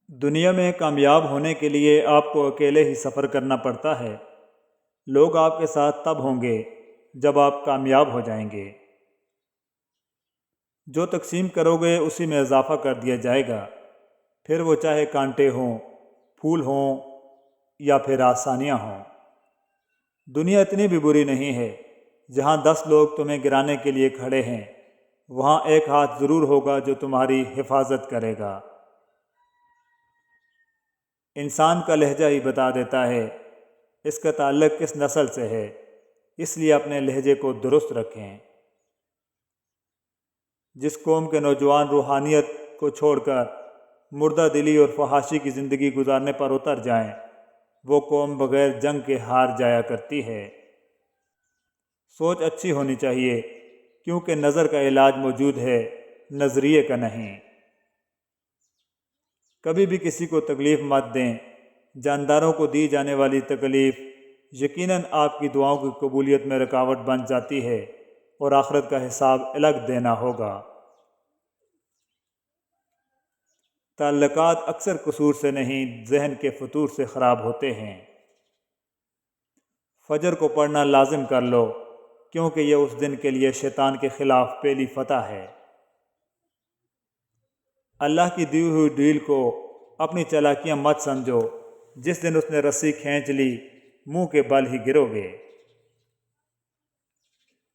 دنیا میں کامیاب ہونے کے لیے آپ کو اکیلے ہی سفر کرنا پڑتا ہے۔ لوگ آپ کے ساتھ تب ہوں گے جب آپ کامیاب ہو جائیں گے۔ جو تقسیم کرو گے اسی میں اضافہ کر دیا جائے گا، پھر وہ چاہے کانٹے ہوں، پھول ہوں یا پھر آسانیاں ہوں۔ دنیا اتنی بھی بری نہیں ہے۔ جہاں 10 لوگ تمہیں گرانے کے لیے کھڑے ہیں، وہاں ایک ہاتھ ضرور ہوگا جو تمہاری حفاظت کرے گا۔ انسان کا لہجہ ہی بتا دیتا ہے اس کا تعلق کس نسل سے ہے، اس لیے اپنے لہجے کو درست رکھیں۔ جس قوم کے نوجوان روحانیت کو چھوڑ کر مردہ دلی اور فحاشی کی زندگی گزارنے پر اتر جائیں، وہ قوم بغیر جنگ کے ہار جایا کرتی ہے۔ سوچ اچھی ہونی چاہیے، کیونکہ نظر کا علاج موجود ہے، نظریے کا نہیں۔ کبھی بھی کسی کو تکلیف مت دیں۔ جانداروں کو دی جانے والی تکلیف یقیناً آپ کی دعاؤں کی قبولیت میں رکاوٹ بن جاتی ہے اور آخرت کا حساب الگ دینا ہوگا۔ تعلقات اکثر قصور سے نہیں، ذہن کے فتور سے خراب ہوتے ہیں۔ فجر کو پڑھنا لازم کر لو، کیونکہ یہ اس دن کے لیے شیطان کے خلاف پہلی فتح ہے۔ اللہ کی دی ہوئی ڈیل کو اپنی چالاکیاں مت سمجھو، جس دن اس نے رسی کھینچ لی منہ کے بل ہی گرو گے۔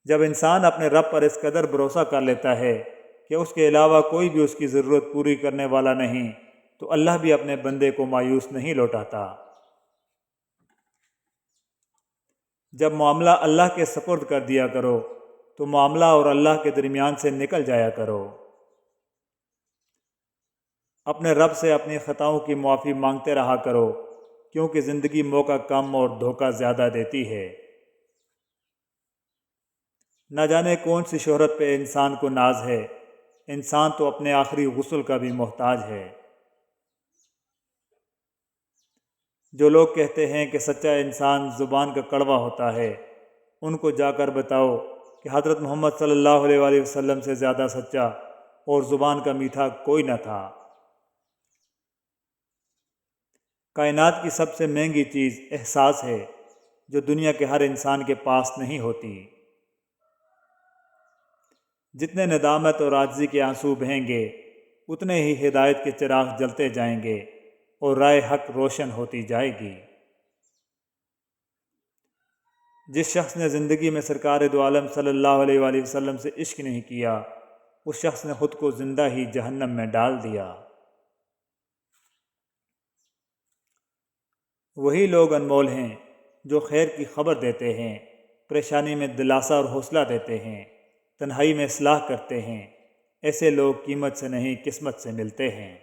جب انسان اپنے رب پر اس قدر بھروسہ کر لیتا ہے کہ اس کے علاوہ کوئی بھی اس کی ضرورت پوری کرنے والا نہیں، تو اللہ بھی اپنے بندے کو مایوس نہیں لوٹاتا۔ جب معاملہ اللہ کے سپرد کر دیا کرو تو معاملہ اور اللہ کے درمیان سے نکل جایا کرو۔ اپنے رب سے اپنی خطاؤں کی معافی مانگتے رہا کرو، کیونکہ زندگی موقع کم اور دھوکہ زیادہ دیتی ہے۔ نہ جانے کون سی شہرت پہ انسان کو ناز ہے، انسان تو اپنے آخری غسل کا بھی محتاج ہے۔ جو لوگ کہتے ہیں کہ سچا انسان زبان کا کڑوا ہوتا ہے، ان کو جا کر بتاؤ کہ حضرت محمد صلی اللہ علیہ وآلہ وسلم سے زیادہ سچا اور زبان کا میٹھا کوئی نہ تھا۔ کائنات کی سب سے مہنگی چیز احساس ہے، جو دنیا کے ہر انسان کے پاس نہیں ہوتی۔ جتنے ندامت اور عاجزی کے آنسو بہیں گے، اتنے ہی ہدایت کے چراغ جلتے جائیں گے اور راہ حق روشن ہوتی جائے گی۔ جس شخص نے زندگی میں سرکار دو عالم صلی اللہ علیہ وآلہ وسلم سے عشق نہیں کیا، اس شخص نے خود کو زندہ ہی جہنم میں ڈال دیا۔ وہی لوگ انمول ہیں جو خیر کی خبر دیتے ہیں، پریشانی میں دلاسا اور حوصلہ دیتے ہیں، تنہائی میں اصلاح کرتے ہیں۔ ایسے لوگ قیمت سے نہیں قسمت سے ملتے ہیں۔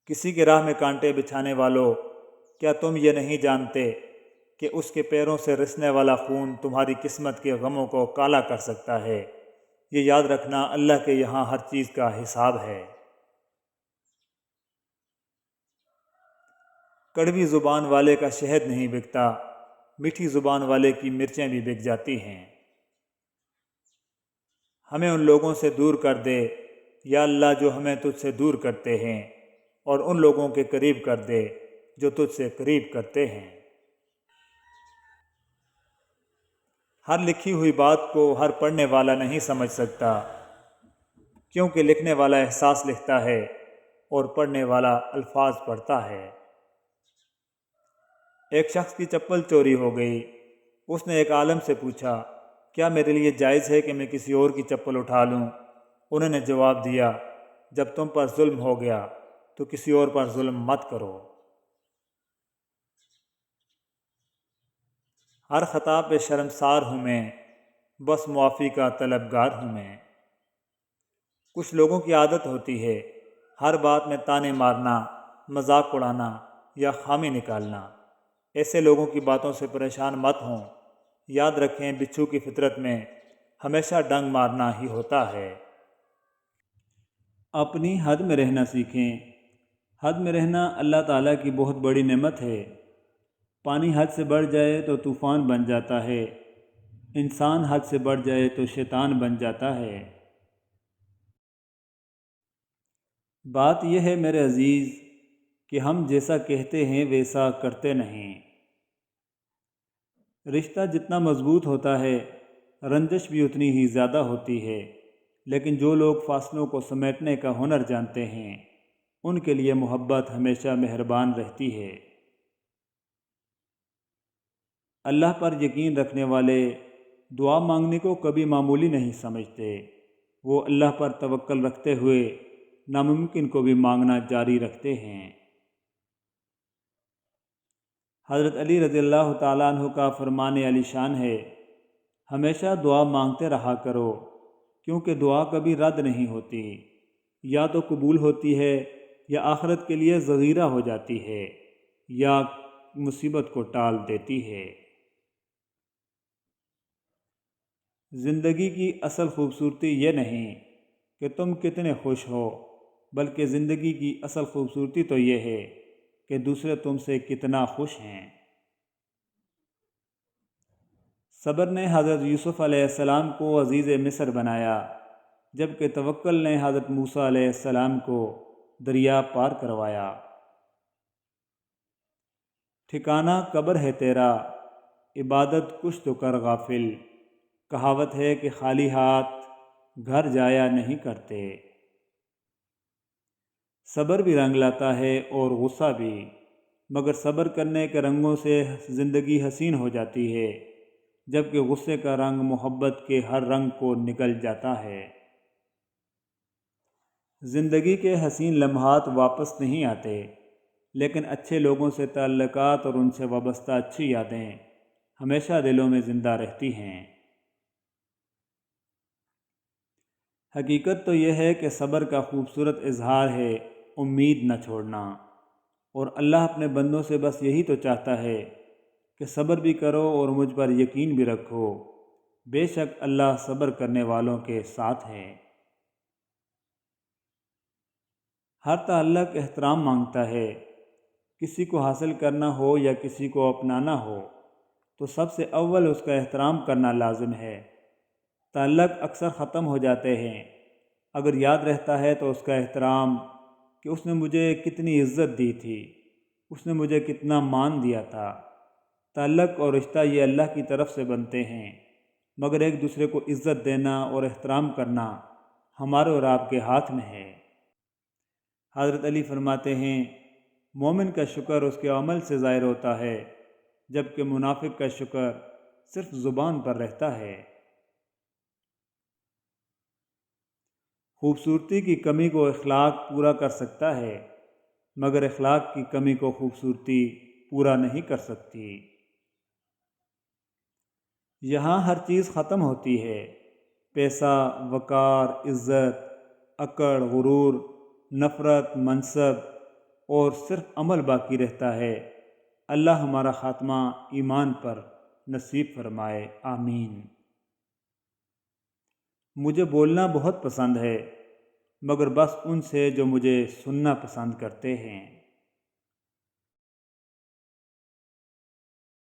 کسی کے راہ میں کانٹے بچھانے والوں، کیا تم یہ نہیں جانتے کہ اس کے پیروں سے رسنے والا خون تمہاری قسمت کے غموں کو کالا کر سکتا ہے؟ یہ یاد رکھنا، اللہ کے یہاں ہر چیز کا حساب ہے۔ کڑوی زبان والے کا شہد نہیں بکتا، میٹھی زبان والے کی مرچیں بھی بک جاتی ہیں۔ ہمیں ان لوگوں سے دور کر دے یا اللہ جو ہمیں تجھ سے دور کرتے ہیں، اور ان لوگوں کے قریب کر دے جو تجھ سے قریب کرتے ہیں۔ ہر لکھی ہوئی بات کو ہر پڑھنے والا نہیں سمجھ سکتا، کیونکہ لکھنے والا احساس لکھتا ہے اور پڑھنے والا الفاظ پڑھتا ہے۔ ایک شخص کی چپل چوری ہو گئی۔ اس نے ایک عالم سے پوچھا، کیا میرے لیے جائز ہے کہ میں کسی اور کی چپل اٹھا لوں؟ انہوں نے جواب دیا، جب تم پر ظلم ہو گیا تو کسی اور پر ظلم مت کرو۔ ہر خطا پہ شرمسار ہوں میں، بس معافی کا طلبگار ہوں میں۔ کچھ لوگوں کی عادت ہوتی ہے ہر بات میں تانے مارنا، مذاق اڑانا یا خامی نکالنا۔ ایسے لوگوں کی باتوں سے پریشان مت ہوں۔ یاد رکھیں، بچھو کی فطرت میں ہمیشہ ڈنگ مارنا ہی ہوتا ہے۔ اپنی حد میں رہنا سیکھیں۔ حد میں رہنا اللہ تعالیٰ کی بہت بڑی نعمت ہے۔ پانی حد سے بڑھ جائے تو طوفان بن جاتا ہے، انسان حد سے بڑھ جائے تو شیطان بن جاتا ہے۔ بات یہ ہے میرے عزیز کہ ہم جیسا کہتے ہیں ویسا کرتے نہیں۔ رشتہ جتنا مضبوط ہوتا ہے رنجش بھی اتنی ہی زیادہ ہوتی ہے، لیکن جو لوگ فاصلوں کو سمیٹنے کا ہنر جانتے ہیں ان کے لیے محبت ہمیشہ مہربان رہتی ہے۔ اللہ پر یقین رکھنے والے دعا مانگنے کو کبھی معمولی نہیں سمجھتے، وہ اللہ پر توکل رکھتے ہوئے ناممکن کو بھی مانگنا جاری رکھتے ہیں۔ حضرت علی رضی اللہ تعالیٰ عنہ کا فرمان علی شان ہے، ہمیشہ دعا مانگتے رہا کرو، کیونکہ دعا کبھی رد نہیں ہوتی، یا تو قبول ہوتی ہے یا آخرت کے لیے ذخیرہ ہو جاتی ہے یا مصیبت کو ٹال دیتی ہے۔ زندگی کی اصل خوبصورتی یہ نہیں کہ تم کتنے خوش ہو، بلکہ زندگی کی اصل خوبصورتی تو یہ ہے کہ دوسرے تم سے کتنا خوش ہیں۔ صبر نے حضرت یوسف علیہ السلام کو عزیز مصر بنایا، جبکہ توکل نے حضرت موسیٰ علیہ السلام کو دریا پار کروایا۔ ٹھکانہ قبر ہے تیرا، عبادت کچھ تو کر غافل، کہاوت ہے کہ خالی ہاتھ گھر جایا نہیں کرتے۔ صبر بھی رنگ لاتا ہے اور غصہ بھی، مگر صبر کرنے کے رنگوں سے زندگی حسین ہو جاتی ہے، جبکہ غصے کا رنگ محبت کے ہر رنگ کو نگل جاتا ہے۔ زندگی کے حسین لمحات واپس نہیں آتے، لیکن اچھے لوگوں سے تعلقات اور ان سے وابستہ اچھی یادیں ہمیشہ دلوں میں زندہ رہتی ہیں۔ حقیقت تو یہ ہے کہ صبر کا خوبصورت اظہار ہے امید نہ چھوڑنا، اور اللہ اپنے بندوں سے بس یہی تو چاہتا ہے کہ صبر بھی کرو اور مجھ پر یقین بھی رکھو، بے شک اللہ صبر کرنے والوں کے ساتھ ہے۔ ہر تعلق احترام مانگتا ہے، کسی کو حاصل کرنا ہو یا کسی کو اپنانا ہو تو سب سے اول اس کا احترام کرنا لازم ہے۔ تعلق اکثر ختم ہو جاتے ہیں، اگر یاد رہتا ہے تو اس کا احترام کہ اس نے مجھے کتنی عزت دی تھی، اس نے مجھے کتنا مان دیا تھا۔ تعلق اور رشتہ یہ اللہ کی طرف سے بنتے ہیں، مگر ایک دوسرے کو عزت دینا اور احترام کرنا ہمارے اور آپ کے ہاتھ میں ہے۔ حضرت علی فرماتے ہیں، مومن کا شکر اس کے عمل سے ظاہر ہوتا ہے، جبکہ منافق کا شکر صرف زبان پر رہتا ہے۔ خوبصورتی کی کمی کو اخلاق پورا کر سکتا ہے، مگر اخلاق کی کمی کو خوبصورتی پورا نہیں کر سکتی۔ یہاں ہر چیز ختم ہوتی ہے، پیسہ، وقار، عزت، اکڑ، غرور، نفرت، منصب، اور صرف عمل باقی رہتا ہے۔ اللہ ہمارا خاتمہ ایمان پر نصیب فرمائے، آمین۔ مجھے بولنا بہت پسند ہے، مگر بس ان سے جو مجھے سننا پسند کرتے ہیں۔